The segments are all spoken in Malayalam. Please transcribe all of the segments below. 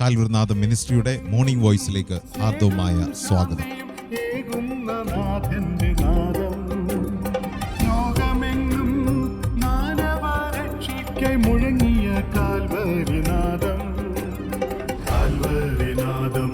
കാൽവരിനാഥ മിനിസ്ട്രിയുടെ മോർണിംഗ് വോയിസിലേക്ക് ആർദ്രമായ സ്വാഗതം. മുഴങ്ങിയ കാൽവരിനാദം, കാൽവരിനാദം.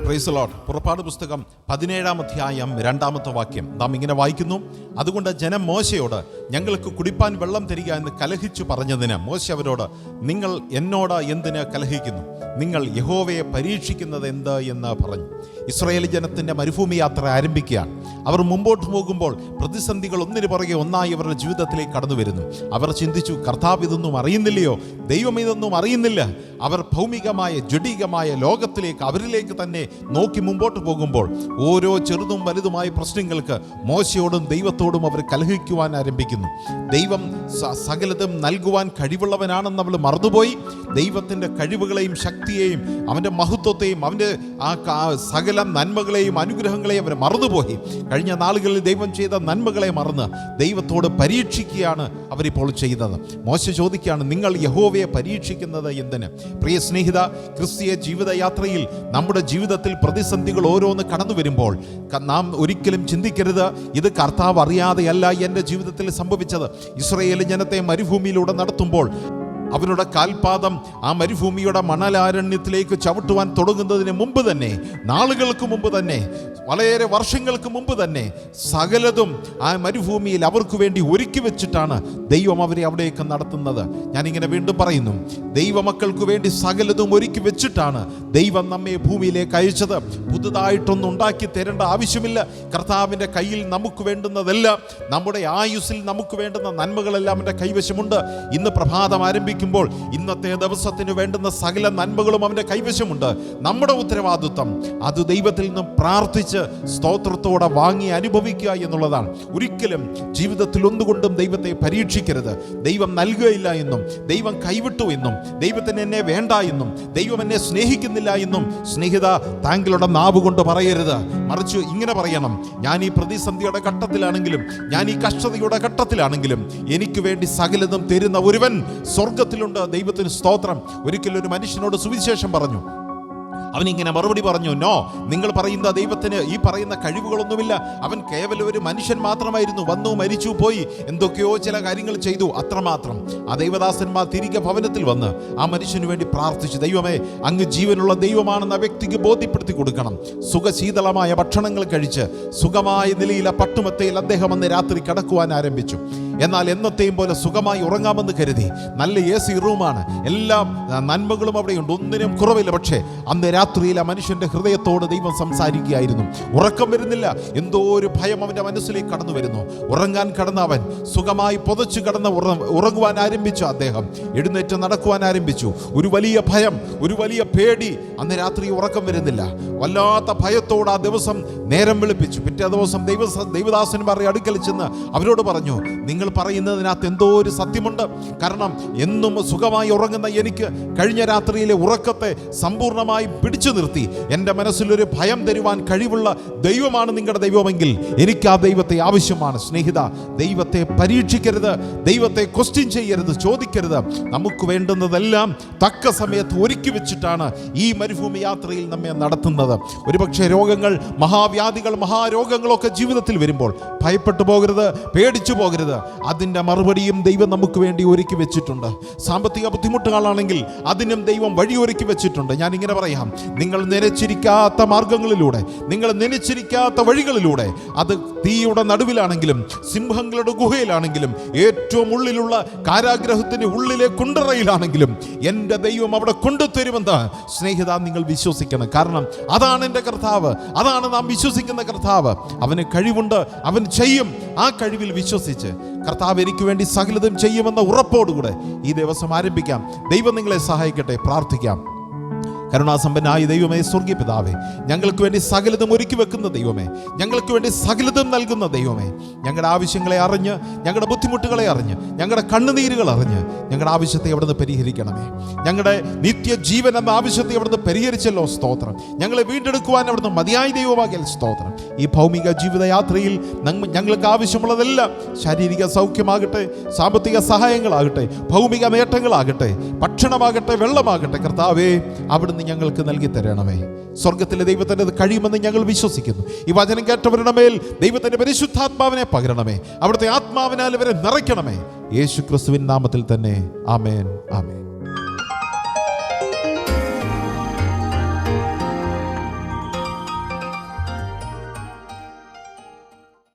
Praise the lord. പുറപ്പാട് പുസ്തകം 17-ാം അധ്യായം 2-ാമത്തെ വാക്യം നാം ഇങ്ങനെ വായിക്കുന്നു. അതുകൊണ്ട് ജനം മോശയോട് ഞങ്ങൾക്ക് കുടിപ്പാൻ വെള്ളം തരിക എന്ന് കലഹിച്ചു പറഞ്ഞതിന് മോശ അവരോട്, നിങ്ങൾ എന്നോട് എന്തിന് കലഹിക്കുന്നു? നിങ്ങൾ യഹോവയെ പരീക്ഷിക്കുന്നത് എന്ത് എന്ന് പറഞ്ഞു. ഇസ്രായേൽ ജനത്തിൻ്റെ മരുഭൂമി യാത്ര ആരംഭിക്കുകയാണ്. അവർ മുമ്പോട്ട് പോകുമ്പോൾ പ്രതിസന്ധികൾ ഒന്നിനു പുറകെ ഒന്നായി അവരുടെ ജീവിതത്തിലേക്ക് കടന്നു വരുന്നു. അവർ ചിന്തിച്ചു, കർത്താവ് ഇതൊന്നും അറിയുന്നില്ലയോ? ദൈവം ഇതൊന്നും അറിയുന്നില്ല? അവർ ഭൗമികമായ ജഡികമായ ലോകത്തിലേക്ക് അവരിലേക്ക് തന്നെ നോക്കി മുമ്പോട്ട് പോകുമ്പോൾ ഓരോ ചെറുതും വലുതുമായ പ്രശ്നങ്ങൾക്ക് മോശയോടും ദൈവത്തോടും അവർ കലഹിക്കുവാൻ ആരംഭിക്കുന്നു. ദൈവം സകലതും നൽകുവാൻ കഴിവുള്ളവനാണെന്ന് അവൾ മറന്നുപോയി. ദൈവത്തിൻ്റെ കഴിവുകളെയും ശക്തിയെയും അവൻ്റെ മഹത്വത്തെയും അവൻ്റെ സകല നന്മകളെയും അനുഗ്രഹങ്ങളെയും അവർ മറന്നുപോയി. കഴിഞ്ഞ നാളുകളിൽ ദൈവം ചെയ്ത നന്മകളെ മറന്ന് ദൈവത്തോട് പരീക്ഷിക്കുകയാണ് അവരിപ്പോൾ ചെയ്യുന്നത്. മോശ ചോദിക്കുകയാണ്, നിങ്ങൾ യഹോവയെ പരീക്ഷിക്കുന്നത് എന്തിന്? പ്രിയ സ്നേഹിത, ക്രിസ്തീയ ജീവിതയാത്രയിൽ നമ്മുടെ ജീവിതത്തിൽ പ്രതിസന്ധികൾ ഓരോന്ന് കടന്നു വരുമ്പോൾ നാം ഒരിക്കലും ചിന്തിക്കരുത്, ഇത് കർത്താവ് അറിയാതെയല്ല എൻ്റെ ജീവിതത്തിൽ സംഭവിച്ചത്. ഇസ്രായേൽ ജനത്തെ മരുഭൂമിയിലൂടെ നടത്തുമ്പോൾ അവരുടെ കാൽപാദം ആ മരുഭൂമിയുടെ മണലാരണ്യത്തിലേക്ക് ചവിട്ടുവാൻ തുടങ്ങുന്നതിന് മുമ്പ് തന്നെ, നാളുകൾക്ക് മുമ്പ് തന്നെ, വളരെ വർഷങ്ങൾക്ക് മുമ്പ് തന്നെ സകലതും ആ മരുഭൂമിയിൽ അവർക്ക് വേണ്ടി ഒരുക്കി വെച്ചിട്ടാണ് ദൈവം അവരെ അവിടേക്ക് നടത്തുന്നത്. ഞാനിങ്ങനെ വീണ്ടും പറയുന്നു, ദൈവമക്കൾക്ക് വേണ്ടി സകലതും ഒരുക്കി വെച്ചിട്ടാണ് ദൈവം നമ്മെ ഭൂമിയിലേക്ക് അയച്ചത്. പുതുതായിട്ടൊന്നും ഉണ്ടാക്കി തരേണ്ട ആവശ്യമില്ല. കർത്താവിൻ്റെ കയ്യിൽ നമുക്ക് വേണ്ടുന്നതെല്ലാം, നമ്മുടെ ആയുസ്സിൽ നമുക്ക് വേണ്ടുന്ന നന്മകളെല്ലാം അവൻ്റെ കൈവശമുണ്ട്. ഇന്ന് പ്രഭാതം ആരംഭിക്കുമ്പോൾ ഇന്നത്തെ ദിവസത്തിന് വേണ്ടുന്ന സകല നന്മകളും അവൻ്റെ കൈവശമുണ്ട്. നമ്മുടെ ഉത്തരവാദിത്വം അത് ദൈവത്തിൽ നിന്നും പ്രാർത്ഥിച്ച് സ്തോത്രത്തോടെ വാങ്ങി അനുഭവിക്കുക എന്നുള്ളതാണ്. ഒരിക്കലും ജീവിതത്തിൽ ഒന്നുകൊണ്ടും ദൈവത്തെ പരീക്ഷിക്കരുത്. ദൈവം നൽകുകയില്ല എന്നും, ദൈവം കൈവിട്ടു എന്നും, ദൈവത്തിന് എന്നെ വേണ്ട എന്നും, ദൈവം എന്നെ സ്നേഹിക്കുന്നില്ല എന്നും സ്നേഹിത താങ്കളുടെ നാവ് കൊണ്ട് പറയരുത്. മറിച്ച് ഇങ്ങനെ പറയണം, ഞാൻ ഈ പ്രതിസന്ധിയുടെ ഘട്ടത്തിലാണെങ്കിലും, ഞാൻ ഈ കഷ്ടതയുടെ ഘട്ടത്തിലാണെങ്കിലും എനിക്ക് വേണ്ടി സകലതും തരുന്ന ഒരുവൻ സ്വർഗത്തിലുണ്ട്. ദൈവത്തിന് സ്തോത്രം. ഒരിക്കലും ഒരു മനുഷ്യനോട് സുവിശേഷം പറഞ്ഞു. അവനിങ്ങനെ മറുപടി പറഞ്ഞു, നോ, നിങ്ങൾ പറയുന്ന ദൈവത്തിന് ഈ പറയുന്ന കഴിവുകളൊന്നുമില്ല. അവൻ കേവലം ഒരു മനുഷ്യൻ മാത്രമായിരുന്നു. വന്നു, മരിച്ചു, പോയി, എന്തൊക്കെയോ ചില കാര്യങ്ങൾ ചെയ്തു, അത്രമാത്രം. ആ ദൈവദാസന്മാർ തിരികെ ഭവനത്തിൽ വന്ന് ആ മനുഷ്യന് വേണ്ടി പ്രാർത്ഥിച്ചു, ദൈവമേ, അങ്ങ് ജീവനുള്ള ദൈവമാണെന്ന് ആ വ്യക്തിക്ക് ബോധ്യപ്പെടുത്തി കൊടുക്കണം. സുഖശീതളമായ ഭക്ഷണങ്ങൾ കഴിച്ച് സുഖമായ നിലയിൽ ആ പട്ടുമത്തയിൽ അദ്ദേഹം അന്ന് രാത്രി കിടക്കുവാൻ ആരംഭിച്ചു. എന്നാൽ എന്നത്തെയും പോലെ സുഖമായി ഉറങ്ങാമെന്ന് കരുതി. നല്ല AC റൂമാണ്, എല്ലാ നന്മകളും അവിടെയുണ്ട്, ഒന്നിനും കുറവില്ല. പക്ഷേ അന്ന് രാത്രിയിൽ ആ മനുഷ്യൻ്റെ ഹൃദയത്തോട് ദൈവം സംസാരിക്കുകയായിരുന്നു. ഉറക്കം വരുന്നില്ല, എന്തോ ഒരു ഭയം അവൻ്റെ മനസ്സിലേക്ക് കടന്നു വരുന്നു. ഉറങ്ങാൻ കടന്ന അവൻ സുഖമായി പുതച്ചു കടന്ന് ഉറങ്ങുവാൻ ആരംഭിച്ചു. അദ്ദേഹം എഴുന്നേറ്റ് നടക്കുവാൻ ആരംഭിച്ചു. ഒരു വലിയ ഭയം, ഒരു വലിയ പേടി. അന്ന് രാത്രി ഉറക്കം വരുന്നില്ല. വല്ലാത്ത ഭയത്തോട് ആ ദിവസം നേരം വെളുപ്പിച്ചു. പിറ്റേ ദിവസം ദൈവദാസന്മാരുടെ അടുക്കൽ ചെന്ന് അവരോട് പറഞ്ഞു, നിങ്ങൾ പറയുന്നതിനകത്ത് എന്തോ ഒരു സത്യമുണ്ട്. കാരണം എന്നും സുഖമായി ഉറങ്ങുന്ന എനിക്ക് കഴിഞ്ഞ രാത്രിയിലെ ഉറക്കത്തെ സമ്പൂർണ്ണമായി പിടിച്ചു നിർത്തി എൻ്റെ മനസ്സിലൊരു ഭയം തരുവാൻ കഴിവുള്ള ദൈവമാണ് നിങ്ങളുടെ ദൈവമെങ്കിൽ എനിക്ക് ആ ദൈവത്തെ ആവശ്യമാണ്. സ്നേഹിത, ദൈവത്തെ പരീക്ഷിക്കരുത്, ദൈവത്തെ ക്വസ്റ്റ്യൻ ചെയ്യരുത്, ചോദിക്കരുത്. നമുക്ക് വേണ്ടുന്നതെല്ലാം തക്ക സമയത്ത് ഒരുക്കി വെച്ചിട്ടാണ് ഈ മരുഭൂമി യാത്രയിൽ നമ്മെ നടത്തുന്നത്. ഒരുപക്ഷെ രോഗങ്ങൾ, മഹാവ്യാധികൾ, മഹാരോഗങ്ങളൊക്കെ ജീവിതത്തിൽ വരുമ്പോൾ ഭയപ്പെട്ടു പോകരുത്, പേടിച്ചു പോകരുത്. അതിൻ്റെ മറുപടിയും ദൈവം നമുക്ക് വേണ്ടി ഒരുക്കി വെച്ചിട്ടുണ്ട്. സാമ്പത്തിക ബുദ്ധിമുട്ടുകളാണെങ്കിൽ അതിനും ദൈവം വഴിയൊരുക്കി വെച്ചിട്ടുണ്ട്. ഞാൻ ഇങ്ങനെ പറയാം, നിങ്ങൾ നനച്ചിരിക്കാത്ത മാർഗങ്ങളിലൂടെ, നിങ്ങൾ നനച്ചിരിക്കാത്ത വഴികളിലൂടെ, അത് തീയുടെ നടുവിലാണെങ്കിലും സിംഹങ്ങളുടെ ഗുഹയിലാണെങ്കിലും ഏറ്റവും ഉള്ളിലുള്ള കാരാഗ്രഹത്തിൻ്റെ ഉള്ളിലെ കുണ്ടറയിലാണെങ്കിലും എൻ്റെ ദൈവം അവിടെ കൊണ്ടുതരുമെന്ന് സ്നേഹിത നിങ്ങൾ വിശ്വസിക്കണം. കാരണം അതാണ് എൻ്റെ കർത്താവ്, അതാണ് നാം വിശ്വസിക്കുന്ന കർത്താവ്. അവന് കഴിവുണ്ട്, അവൻ ചെയ്യും. ആ കഴിവിൽ വിശ്വസിച്ച് കർത്താവ് എനിക്ക് വേണ്ടി സകലതും ചെയ്യുമെന്ന ഉറപ്പോടുകൂടെ ഈ ദിവസം ആരംഭിക്കാം. ദൈവം നിങ്ങളെ സഹായിക്കട്ടെ. പ്രാർത്ഥിക്കാം. കരുണാസമ്പന്നായ ദൈവമേ, സ്വർഗീയ പിതാവേ, ഞങ്ങൾക്ക് വേണ്ടി സകലതും ഒരുക്കി വെക്കുന്ന ദൈവമേ, ഞങ്ങൾക്ക് വേണ്ടി സകലതും നൽകുന്ന ദൈവമേ, ഞങ്ങളുടെ ആവശ്യങ്ങളെ അറിഞ്ഞ്, ഞങ്ങളുടെ ബുദ്ധിമുട്ടുകളെ അറിഞ്ഞ്, ഞങ്ങളുടെ കണ്ണുനീരുകൾ അറിഞ്ഞ് ഞങ്ങളുടെ ആവശ്യത്തെ അവിടുന്ന് പരിഹരിക്കണമേ. ഞങ്ങളുടെ നിത്യജീവൻ എന്ന ആവശ്യത്തെ അവിടുന്ന് പരിഹരിച്ചല്ലോ, സ്തോത്രം. ഞങ്ങളെ വീണ്ടെടുക്കുവാൻ അവിടുന്ന് മതിയായ ദൈവമാകിയ സ്തോത്രം. ഈ ഭൗമിക ജീവിതയാത്രയിൽ ഞങ്ങൾക്ക് ആവശ്യമുള്ളതെല്ലാം, ശാരീരിക സൗഖ്യമാകട്ടെ, സാമ്പത്തിക സഹായങ്ങളാകട്ടെ, ഭൗമിക നേട്ടങ്ങളാകട്ടെ, ഭക്ഷണമാകട്ടെ, വെള്ളമാകട്ടെ, കർത്താവേ അവിടുന്ന് ഞങ്ങൾക്ക് നൽകി തരണമേ. സ്വർഗത്തിലെ ദൈവത്തിൻ്റെ കഴിയുമെന്ന് ഞങ്ങൾ വിശ്വസിക്കുന്നു. ഈ വചനം കേട്ടവരുടെ മേൽ ദൈവത്തിൻ്റെ പരിശുദ്ധാത്മാവിനെ പകരണമേ. അവിടുത്തെ ആത്മാവിനാൽ ഇവരെ നിറയ്ക്കണമേ. യേശു ക്രിസ്തുവിൻ നാമത്തിൽ തന്നെ. ആമേൻ, ആമേൻ.